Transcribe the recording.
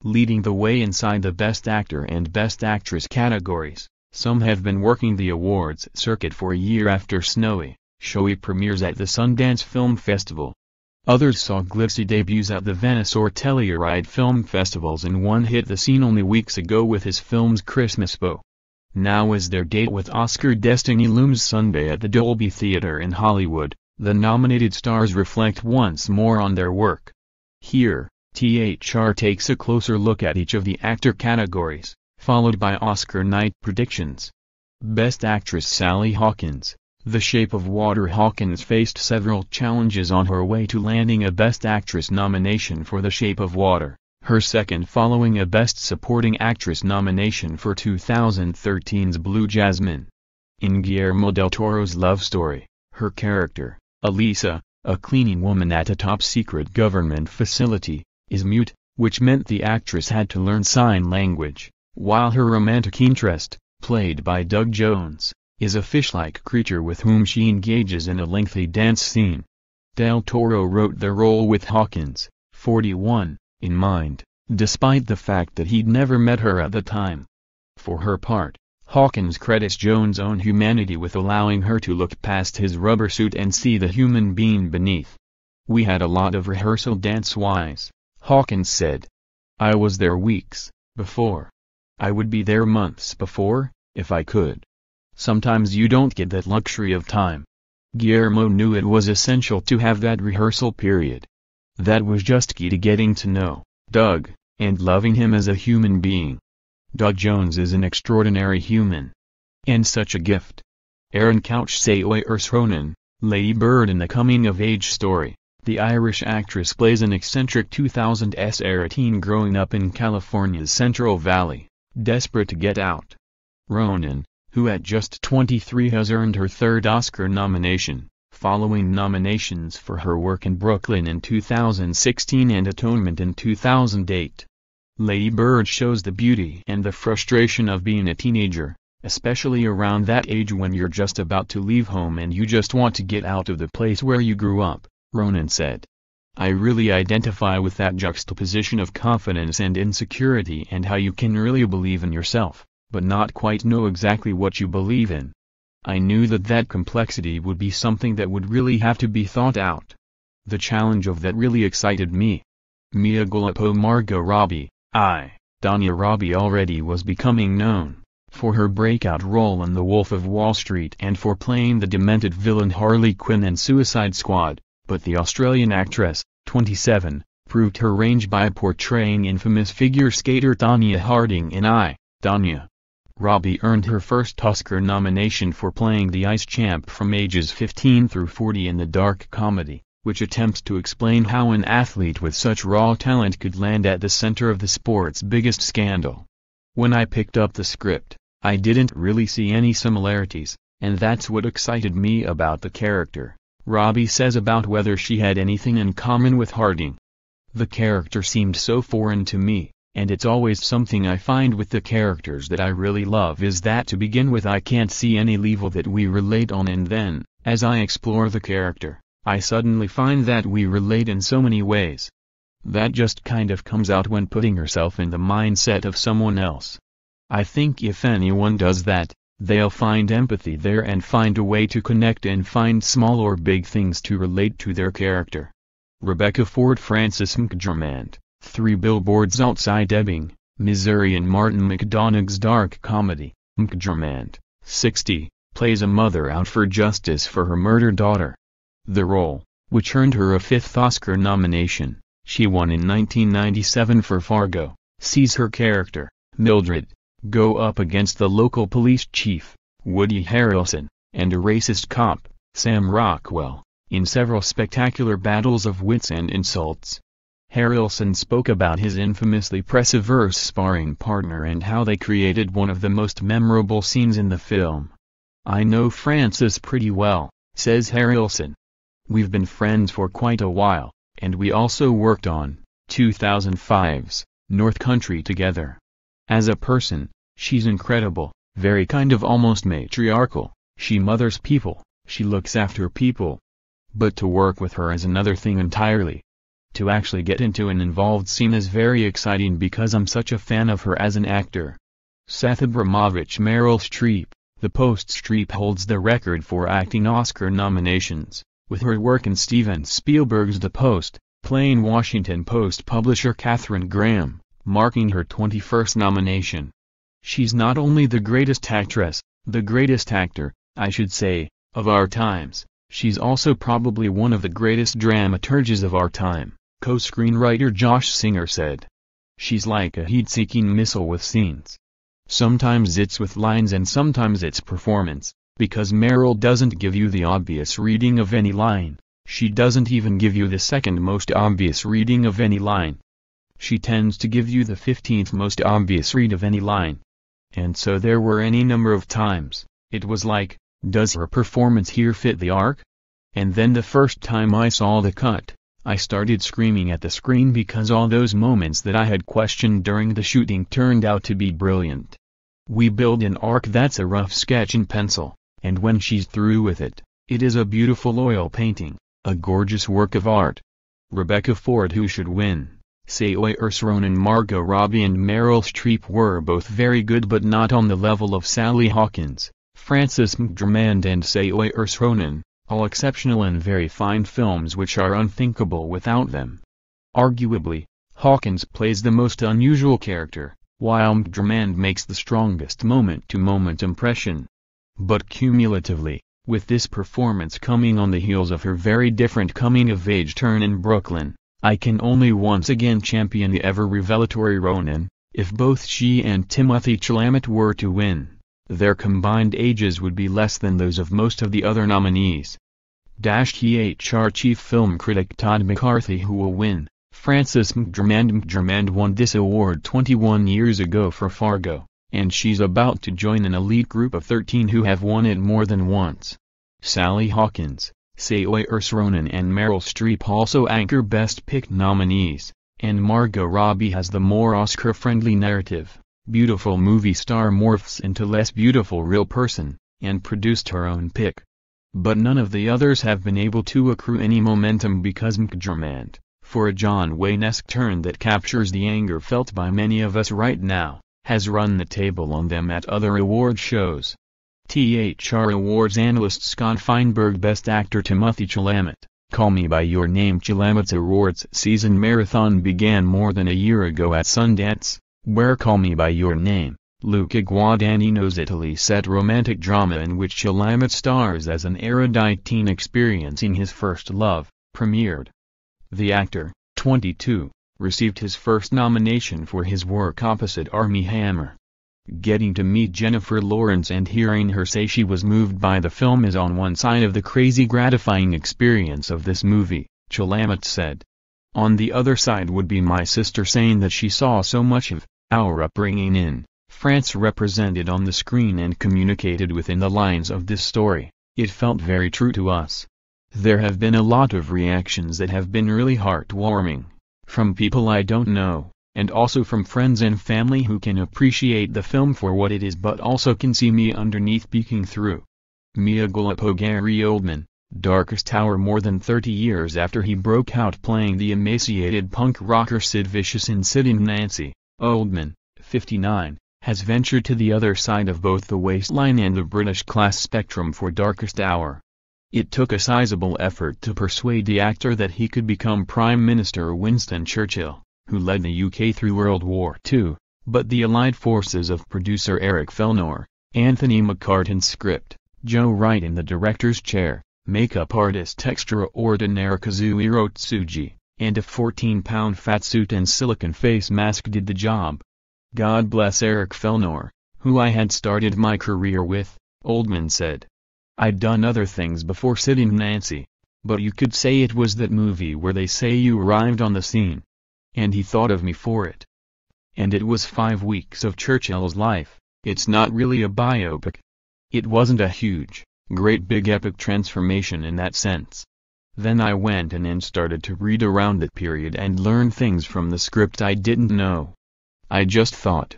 leading the way inside the Best Actor and Best Actress categories. Some have been working the awards circuit for a year after Snowy, Showy premieres at the Sundance Film Festival. Others saw glitzy debuts at the Venice or Telluride film festivals, and one hit the scene only weeks ago with his film's Christmas Bow. Now is their date with Oscar destiny looms Sunday at the Dolby Theater in Hollywood. The nominated stars reflect once more on their work. Here, THR takes a closer look at each of the actor categories, followed by Oscar night predictions. Best Actress Sally Hawkins, The Shape of Water. Hawkins faced several challenges on her way to landing a Best Actress nomination for The Shape of Water, her second following a Best Supporting Actress nomination for 2013's Blue Jasmine. In Guillermo del Toro's love story, her character, Elisa, a cleaning woman at a top-secret government facility, is mute, which meant the actress had to learn sign language, while her romantic interest, played by Doug Jones, is a fish-like creature with whom she engages in a lengthy dance scene. Del Toro wrote the role with Hawkins, 41, in mind, despite the fact that he'd never met her at the time. For her part, Hawkins credits Jones' own humanity with allowing her to look past his rubber suit and see the human being beneath. "We had a lot of rehearsal dance-wise," Hawkins said. "I was there weeks before. I would be there months before, if I could. Sometimes you don't get that luxury of time." Guillermo knew it was essential to have that rehearsal period. That was just key to getting to know Doug, and loving him as a human being. Doug Jones is an extraordinary human. And such a gift. Erin Couch Saoirse Ronan, Lady Bird. In the coming-of-age story, the Irish actress plays an eccentric 2000s-era teen growing up in California's Central Valley, desperate to get out. Ronan, who at just 23 has earned her third Oscar nomination, following nominations for her work in Brooklyn in 2016 and Atonement in 2008. Lady Bird shows the beauty and the frustration of being a teenager, especially around that age when you're just about to leave home and you just want to get out of the place where you grew up, Ronan said. "I really identify with that juxtaposition of confidence and insecurity, and how you can really believe in yourself, but not quite know exactly what you believe in. I knew that that complexity would be something that would really have to be thought out. The challenge of that really excited me." Mia Gulapo. Margot Robbie, Danya Robbie already was becoming known for her breakout role in The Wolf of Wall Street and for playing the demented villain Harley Quinn in Suicide Squad, but the Australian actress, 27, proved her range by portraying infamous figure skater Tonya Harding in Danya. Robbie earned her first Oscar nomination for playing the ice champ from ages 15 through 40 in the dark comedy, which attempts to explain how an athlete with such raw talent could land at the center of the sport's biggest scandal. "When I picked up the script, I didn't really see any similarities, and that's what excited me about the character," Robbie says about whether she had anything in common with Harding. "The character seemed so foreign to me, and it's always something I find with the characters that I really love is that to begin with I can't see any level that we relate on, and then, as I explore the character, I suddenly find that we relate in so many ways. That just kind of comes out when putting herself in the mindset of someone else. I think if anyone does that, they'll find empathy there and find a way to connect and find small or big things to relate to their character." Rebecca Ford Francis McDormand, 3 Billboards Outside Ebbing, Missouri. In Martin McDonagh's dark comedy, McDormand, 60, plays a mother out for justice for her murdered daughter. The role, which earned her a 5th Oscar nomination, she won in 1997 for Fargo, sees her character, Mildred, go up against the local police chief, Woody Harrelson, and a racist cop, Sam Rockwell, in several spectacular battles of wits and insults. Harrelson spoke about his infamously press-averse sparring partner and how they created one of the most memorable scenes in the film. "I know Frances pretty well," says Harrelson. "We've been friends for quite a while, and we also worked on 2005's North Country together. As a person, she's incredible, very kind of almost matriarchal, she mothers people, she looks after people. But to work with her is another thing entirely." to actually get into an involved scene is very exciting because I'm such a fan of her as an actor. Seth Abramovich. Meryl Streep. The Post-Streep holds the record for acting Oscar nominations, with her work in Steven Spielberg's The Post, playing Washington Post publisher Katharine Graham, marking her 21st nomination. She's not only the greatest actress, the greatest actor, I should say, of our times, she's also probably one of the greatest dramaturges of our time, co-screenwriter Josh Singer said. She's like a heat-seeking missile with scenes. Sometimes it's with lines and sometimes it's performance, because Meryl doesn't give you the obvious reading of any line, she doesn't even give you the second most obvious reading of any line. She tends to give you the 15th most obvious read of any line. And so there were any number of times, it was like, does her performance here fit the arc? And then the first time I saw the cut, I started screaming at the screen because all those moments that I had questioned during the shooting turned out to be brilliant. We build an arc that's a rough sketch in pencil, and when she's through with it, it is a beautiful oil painting, a gorgeous work of art. Rebecca Ford. Who should win? Saoirse Ronan. Margot Robbie and Meryl Streep were both very good but not on the level of Sally Hawkins, Frances McDormand and Saoirse Ronan, all exceptional and very fine films which are unthinkable without them. Arguably, Hawkins plays the most unusual character, while McDormand makes the strongest moment-to-moment impression. But cumulatively, with this performance coming on the heels of her very different coming-of-age turn in Brooklyn, I can only once again champion the ever-revelatory Ronan. If both she and Timothée Chalamet were to win, their combined ages would be less than those of most of the other nominees. THR Chief Film Critic Todd McCarthy. Who will win? Frances McDormand. McDormand won this award 21 years ago for Fargo, and she's about to join an elite group of 13 who have won it more than once. Sally Hawkins, Saoirse Ronan and Meryl Streep also anchor Best Picked nominees, and Margot Robbie has the more Oscar-friendly narrative. Beautiful movie star morphs into less beautiful real person, and produced her own pick. But none of the others have been able to accrue any momentum because McDormand, for a John Wayne-esque turn that captures the anger felt by many of us right now, has run the table on them at other award shows. THR Awards analyst Scott Feinberg. Best Actor Timothée Chalamet, Call Me By Your Name. Chalamet's awards season marathon began more than a year ago at Sundance, where Call Me By Your Name, Luca Guadagnino's Italy-set romantic drama in which Chalamet stars as an erudite teen experiencing his first love, premiered. The actor, 22, received his first nomination for his work opposite Armie Hammer. Getting to meet Jennifer Lawrence and hearing her say she was moved by the film is on one side of the crazy gratifying experience of this movie, Chalamet said. On the other side would be my sister saying that she saw so much of our upbringing in France represented on the screen and communicated within the lines of this story. It felt very true to us. There have been a lot of reactions that have been really heartwarming, from people I don't know, and also from friends and family who can appreciate the film for what it is but also can see me underneath peeking through. Mia Gullipo. Gary Oldman, Darkest Hour. More than 30 years after he broke out playing the emaciated punk rocker Sid Vicious in Sid and Nancy, Oldman, 59, has ventured to the other side of both the waistline and the British class spectrum for Darkest Hour. It took a sizable effort to persuade the actor that he could become Prime Minister Winston Churchill, who led the UK through World War II, but the allied forces of producer Eric Fellnor, Anthony McCartan's script, Joe Wright in the director's chair, makeup artist extraordinaire Kazuhiro Tsuji, and a 14-pound fat suit and silicone face mask did the job. God bless Eric Fellnor, who I had started my career with, Oldman said. I'd done other things before Sid and Nancy, but you could say it was that movie where they say you arrived on the scene. And he thought of me for it. And it was 5 weeks of Churchill's life. It's not really a biopic. It wasn't a huge, great big epic transformation in that sense. Then I went in and started to read around that period and learn things from the script I didn't know. I just thought,